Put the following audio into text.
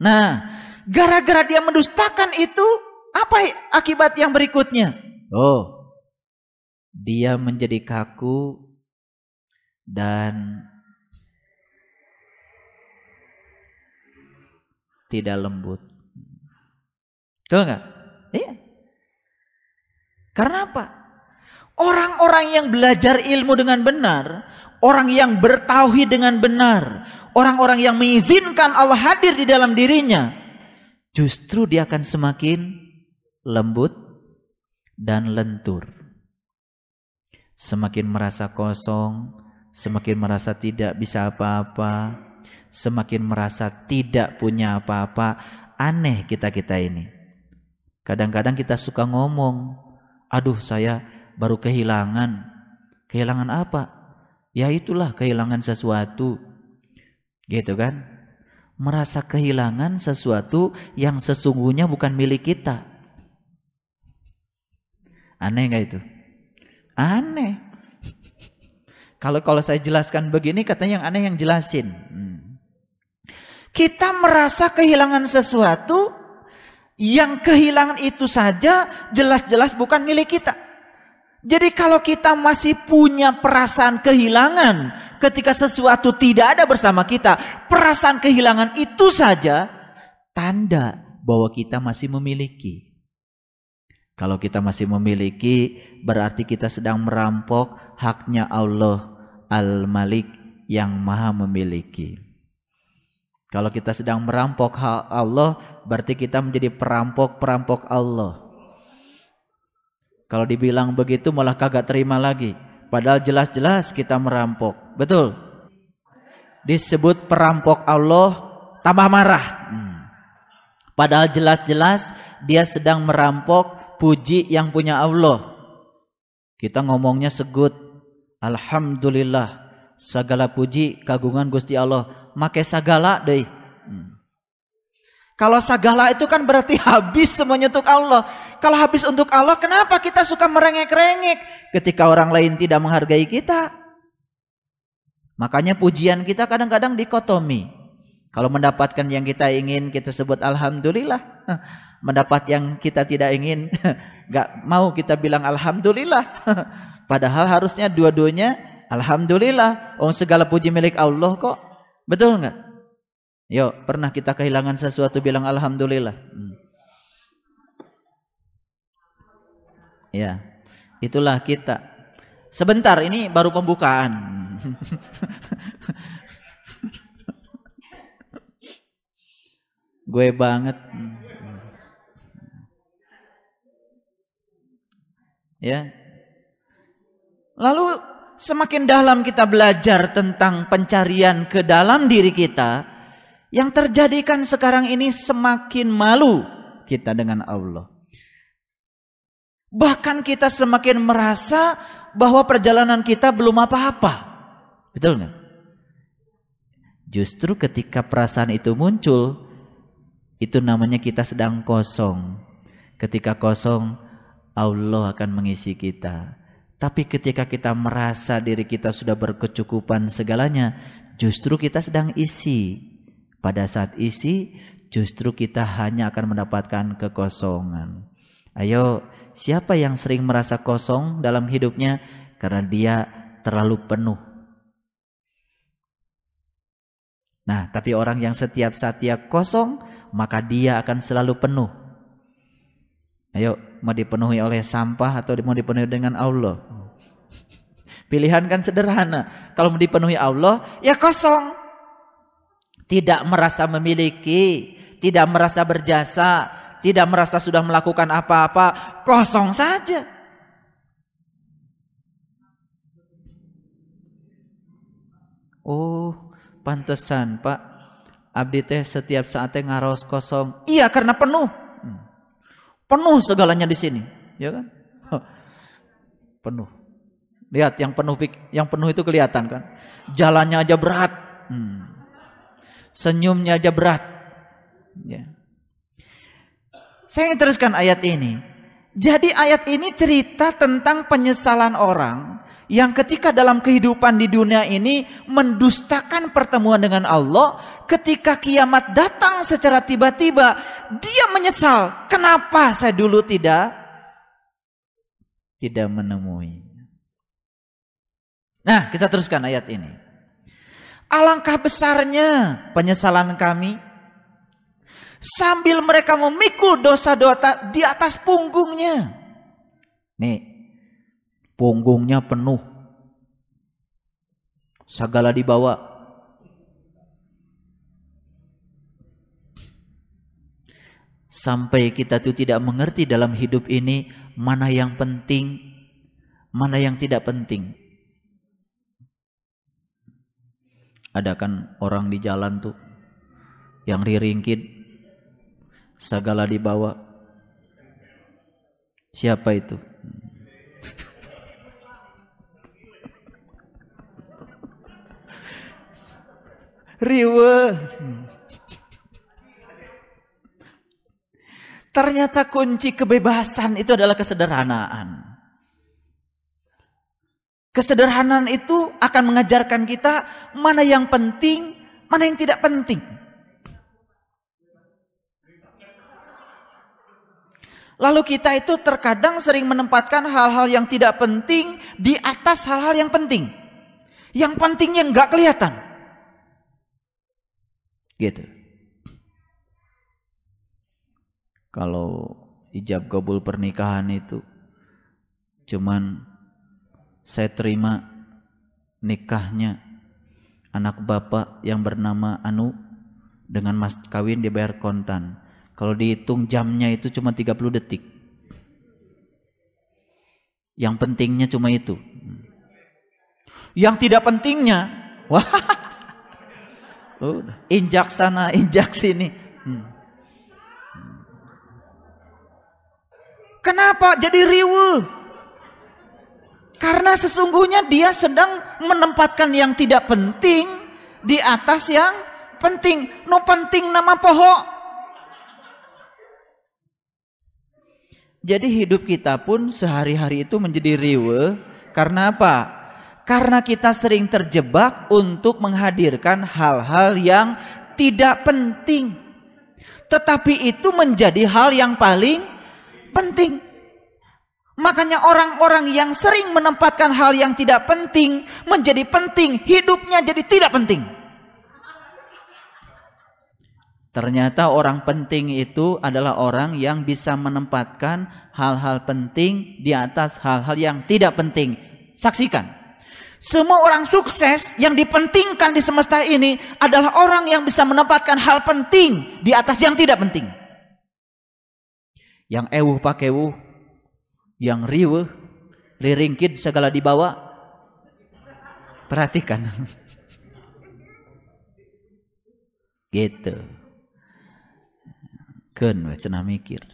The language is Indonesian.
Nah, gara-gara dia mendustakan itu, apa akibat yang berikutnya? Oh, dia menjadi kaku dan tidak lembut. Betul nggak? Iya. Karena apa? Orang-orang yang belajar ilmu dengan benar, orang yang bertauhid dengan benar, orang-orang yang mengizinkan Allah hadir di dalam dirinya, justru dia akan semakin lembut dan lentur. Semakin merasa kosong, semakin merasa tidak bisa apa-apa, semakin merasa tidak punya apa-apa. Aneh kita-kita ini. Kadang-kadang kita suka ngomong, aduh saya baru kehilangan. Kehilangan apa? Ya itulah kehilangan sesuatu. Gitu kan? Merasa kehilangan sesuatu yang sesungguhnya bukan milik kita. Aneh gak itu? Aneh. Kalau saya jelaskan begini, katanya yang aneh yang jelasin. Kita merasa kehilangan sesuatu yang kehilangan itu saja jelas-jelas bukan milik kita. Jadi kalau kita masih punya perasaan kehilangan ketika sesuatu tidak ada bersama kita, perasaan kehilangan itu saja tanda bahwa kita masih memiliki. Kalau kita masih memiliki, berarti kita sedang merampok haknya Allah Al-Malik yang maha memiliki. Kalau kita sedang merampok hak Allah, berarti kita menjadi perampok-perampok Allah. Kalau dibilang begitu malah kagak terima lagi. Padahal jelas-jelas kita merampok. Betul? Disebut perampok Allah, tambah marah. Padahal jelas-jelas dia sedang merampok puji yang punya Allah. Kita ngomongnya segut, alhamdulillah, segala puji kagungan Gusti Allah. Make sagala deh. Kalau sagala itu kan berarti habis semuanya untuk Allah. Kalau habis untuk Allah, kenapa kita suka merengek-rengek ketika orang lain tidak menghargai kita? Makanya pujian kita kadang-kadang dikotomi. Kalau mendapatkan yang kita ingin, kita sebut alhamdulillah. Mendapat yang kita tidak ingin, gak mau kita bilang alhamdulillah. Padahal harusnya dua-duanya alhamdulillah. Segala puji milik Allah kok. Betul nggak? Yuk, pernah kita kehilangan sesuatu bilang alhamdulillah. Ya, itulah kita. Sebentar, ini baru pembukaan. Gue banget. Ya. Lalu semakin dalam kita belajar tentang pencarian ke dalam diri kita, yang terjadikan sekarang ini semakin malu kita dengan Allah. Bahkan kita semakin merasa bahwa perjalanan kita belum apa-apa. Betul nggak? Justru ketika perasaan itu muncul, itu namanya kita sedang kosong. Ketika kosong, Allah akan mengisi kita. Tapi ketika kita merasa diri kita sudah berkecukupan segalanya, justru kita sedang isi. Pada saat isi, justru kita hanya akan mendapatkan kekosongan. Ayo, siapa yang sering merasa kosong dalam hidupnya? Karena dia terlalu penuh. Nah, tapi orang yang setiap saat dia kosong, maka dia akan selalu penuh. Ayo, mau dipenuhi oleh sampah atau mau dipenuhi dengan Allah? Pilihan kan sederhana. Kalau mau dipenuhi Allah, ya kosong. Tidak merasa memiliki, tidak merasa berjasa, tidak merasa sudah melakukan apa-apa, kosong saja. Oh, pantesan Pak, abdi teh setiap saatnya ngaros kosong. Iya, karena penuh. Penuh segalanya di sini, ya kan? Penuh. Lihat yang penuh itu kelihatan kan? Jalannya aja berat. Senyumnya aja berat. Ya. Saya ingin teruskan ayat ini. Jadi ayat ini cerita tentang penyesalan orang yang ketika dalam kehidupan di dunia ini mendustakan pertemuan dengan Allah, ketika kiamat datang secara tiba-tiba, dia menyesal, kenapa saya dulu tidak menemui. Nah, kita teruskan ayat ini. Alangkah besarnya penyesalan kami sambil mereka memikul dosa-dosa di atas punggungnya. Nih, punggungnya penuh, segala dibawa. Sampai kita tuh tidak mengerti dalam hidup ini mana yang penting, mana yang tidak penting. Ada kan orang di jalan tuh yang riringkit, segala dibawa. Siapa itu? Riwe. Ternyata kunci kebebasan itu adalah kesederhanaan. Kesederhanaan itu akan mengajarkan kita mana yang penting, mana yang tidak penting. Lalu kita itu terkadang sering menempatkan hal-hal yang tidak penting di atas hal-hal yang penting. Yang pentingnya nggak kelihatan. Gitu. Kalau ijab kabul pernikahan itu cuman saya terima nikahnya anak bapak yang bernama Anu dengan mas kawin dibayar kontan. Kalau dihitung jamnya itu cuma 30 detik. Yang pentingnya cuma itu. Yang tidak pentingnya, wah, injak sana, injak sini. Kenapa jadi riweuh? Karena sesungguhnya dia sedang menempatkan yang tidak penting di atas yang penting. No penting nama poho. Jadi hidup kita pun sehari-hari itu menjadi riweuh. Karena apa? Karena kita sering terjebak untuk menghadirkan hal-hal yang tidak penting. Tetapi itu menjadi hal yang paling penting. Makanya orang-orang yang sering menempatkan hal yang tidak penting menjadi penting, hidupnya jadi tidak penting. Ternyata orang penting itu adalah orang yang bisa menempatkan hal-hal penting di atas hal-hal yang tidak penting. Saksikan. Semua orang sukses yang dipentingkan di semesta ini adalah orang yang bisa menempatkan hal penting di atas yang tidak penting. Yang ewuh pakewuh, yang riweuh, riringkit segala dibawa. Perhatikan. Gitu. Keun we cenah mikir.